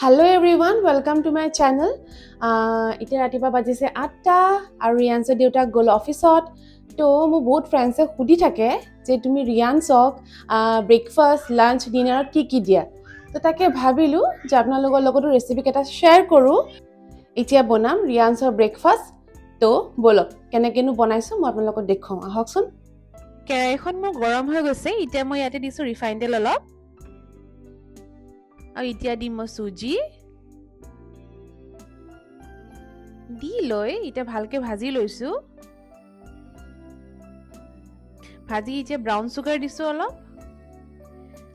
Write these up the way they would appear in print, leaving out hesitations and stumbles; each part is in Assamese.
Hello everyone, welcome to my channel. এতিয়া ৰাতিপুৱা বাজিছে 8টা আৰু ৰিয়ানছৰ দেউতাক গ'ল অফিচত। তো মোৰ বহুত ফ্ৰেণ্ডছে সুধি থাকে যে তুমি ৰিয়ানছক ব্ৰেকফাষ্ট, লাঞ্চ, ডিনাৰত কি দিয়া। তো তাকে ভাবিলোঁ যে আপোনালোকৰ লগতো ৰেচিপি কেইটা শ্বেয়াৰ কৰোঁ। এতিয়া বনাম ৰিয়ানছৰ ব্ৰেকফাষ্ট। তো বলক কেনেকেনো বনাইছোঁ মই আপোনালোকক দেখুৱাওঁ, আহকচোন। কেৰাহীখন মোৰ গৰম হৈ গৈছে। এতিয়া মই ইয়াতে দিছোঁ ৰিফাইন তেল অলপ। আৰু এতিয়া দিম মই চুজি দি লৈ এতিয়া ভালকে ভাজি লৈছোঁ। ভাজি এতিয়া ব্ৰাউন চুগাৰ দিছোঁ অলপ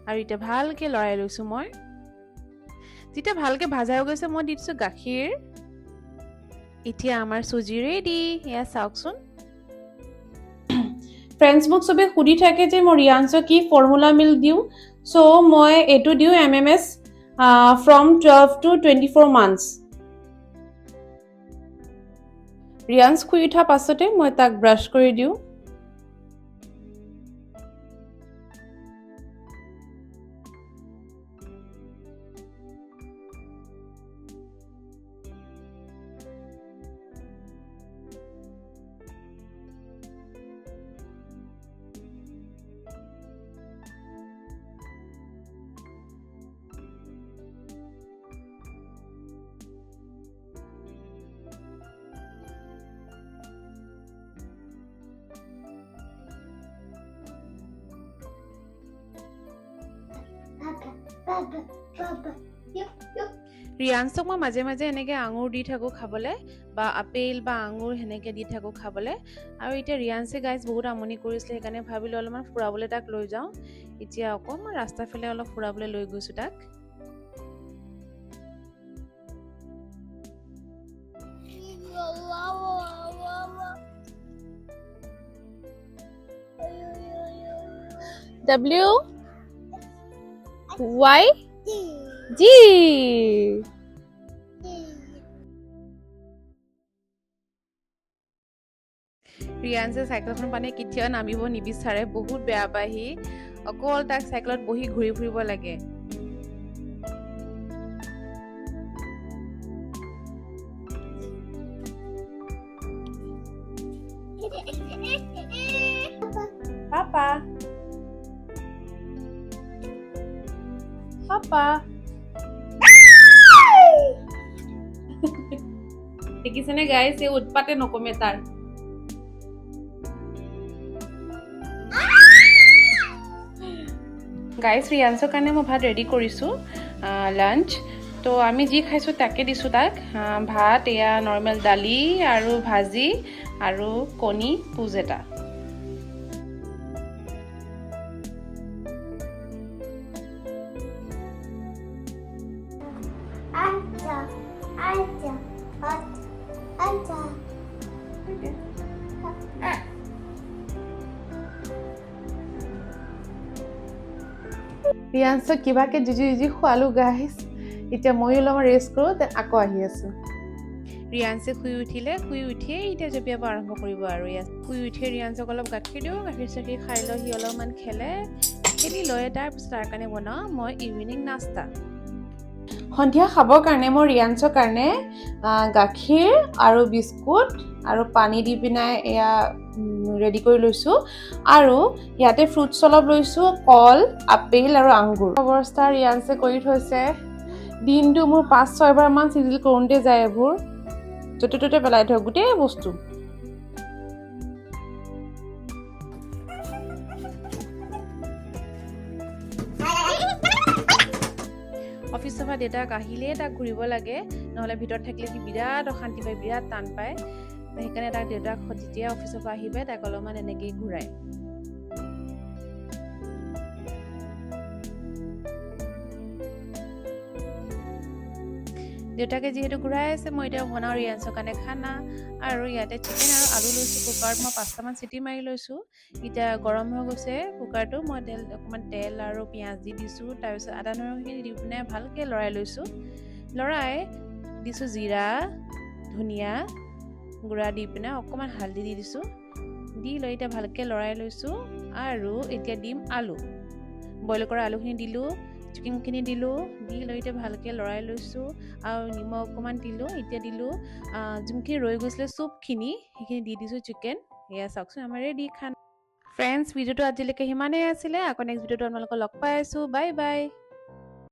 আৰু এতিয়া ভালকে লৰাই লৈছোঁ মই। যেতিয়া ভালকে ভাজা হৈ গৈছে মই দিছোঁ গাখীৰ। এতিয়া আমাৰ চুজি ৰেডি, এয়া চাওকচোন। ফ্ৰেণ্ডছ মোক চবে সুধি থাকে যে মই ৰিয়ানছক কি ফৰ্মুলা মিল্ক দিওঁ। চ' মই এইটো দিওঁ MMS from 12 to 24 months. ৰিয়ানছ শুই উঠা পাছতে মই তাক ব্ৰাছ কৰি দিওঁ। ৰিয়ানছক মই মাজে মাজে এনেকৈ আঙুৰ দি থাকোঁ খাবলৈ, বা আপেল বা আঙুৰ সেনেকৈ দি থাকোঁ খাবলৈ। আৰু এতিয়া ৰিয়ানছে গাইজ বহুত আমনি কৰিছিলে, সেইকাৰণে ভাবিলোঁ অলপমান ফুৰাবলৈ তাক লৈ যাওঁ। এতিয়া অকণমান ৰাস্তাৰ ফালে অলপ ফুৰাবলৈ লৈ গৈছোঁ তাক। WYG ৰিয়ানছে চাইকেলখন মানে কেতিয়াও নামিব নিবিচাৰে, বহুত বেয়া পায় সি। অকল তাক চাইকেলত বহি ঘূৰি ফুৰিব লাগে। পাপা পাপা দেখিছেনে গাইজ, এই উৎপাতে নকমে তাৰ। গাইজ ৰিয়ানছৰ কাৰণে মই ভাত ৰেডি কৰিছোঁ, লাঞ্চ। তো আমি যি খাইছোঁ তাকে দিছোঁ তাক। ভাত, এয়া নৰ্মেল দালি আৰু ভাজি আৰু কণী পুজ এটা। ৰিয়ানছক কিবাকে যুঁজি খোৱালোঁ গাইজ। এতিয়া ময়ো অলপমান ৰেষ্ট কৰোঁ, আকৌ আহি আছোঁ। ৰিয়ানছে শুই উঠিলে, শুই উঠিয়ে এতিয়া জঁপিয়াব আৰম্ভ কৰিব। আৰু ইয়াত শুই উঠিয়ে ৰিয়ানছক অলপ গাখীৰ দিওঁ, গাখীৰ চাখীৰ খাই লৈ সি অলপমান খেলি লৈ তাৰপিছত তাৰ কাৰণে বনাওঁ মই ইভিনিং নাস্তা। সন্ধিয়া খাবৰ কাৰণে মই ৰিয়ানছৰ কাৰণে গাখীৰ আৰু বিস্কুট আৰু পানী দি পিনে এয়া ৰেডি কৰি লৈছোঁ। আৰু ইয়াতে ফ্ৰুটছ অলপ লৈছোঁ, কল, আপেল আৰু আঙুৰ। অৱস্থা ৰিয়ানছে কৰি থৈছে। দিনটো মোৰ 5-6 বাৰমান চিজিল কৰোঁতে যায়, এইবোৰ য'তে ত'তে পেলাই থয় গোটেই বস্তু। অফিচৰ পৰা দেউতাক আহিলেই তাক ঘূৰিব লাগে, নহ'লে ভিতৰত থাকিলে সি বিৰাট অশান্তি পায়, বিৰাট টান পায়। সেইকাৰণে তাক দেউতাক যেতিয়া অফিচৰ পৰা আহিব তাক অলপমান এনেকেই ঘূৰায়। দেউতাকে যিহেতু ঘূৰাই আছে, মই এতিয়া বনাওঁ ৰিয়ানছৰ কাৰণে খানা। আৰু ইয়াতে চিকেন আৰু আলু লৈছোঁ কুকাৰত। মই 5টামান চিটি মাৰি লৈছোঁ। এতিয়া গৰম হৈ গৈছে কুকাৰটো। মই অকণমান তেল আৰু পিঁয়াজ দি দিছোঁ, তাৰপিছত আদা নহৰুখিনি দি পিনে ভালকৈ লৰাই লৈছোঁ। লৰাই দিছোঁ জিৰা, ধনিয়া গুড়া দি পিনে অকণমান হালধি দি দিছোঁ। দি লৈ এতিয়া ভালকৈ লৰাই লৈছোঁ। আৰু এতিয়া দিম আলু, বইল কৰা আলুখিনি দিলোঁ। চিকেনখিনি দিলোঁ, দি লৈ এতিয়া ভালকৈ লৰাই লৈছোঁ আৰু নিমখ অকণমান দিলোঁ। এতিয়া দিলোঁ যোনখিনি ৰৈ গৈছিলে চুপখিনি, সেইখিনি দি দিছোঁ চিকেন। এয়া চাওকচোন আমাৰ ৰেডি খানা। ফ্ৰেণ্ডছ, ভিডিঅ'টো আজিলৈকে সিমানেই আছিলে। আকৌ নেক্সট ভিডিঅ'টো আপোনালোকক লগ পাই আছোঁ। Bye bye.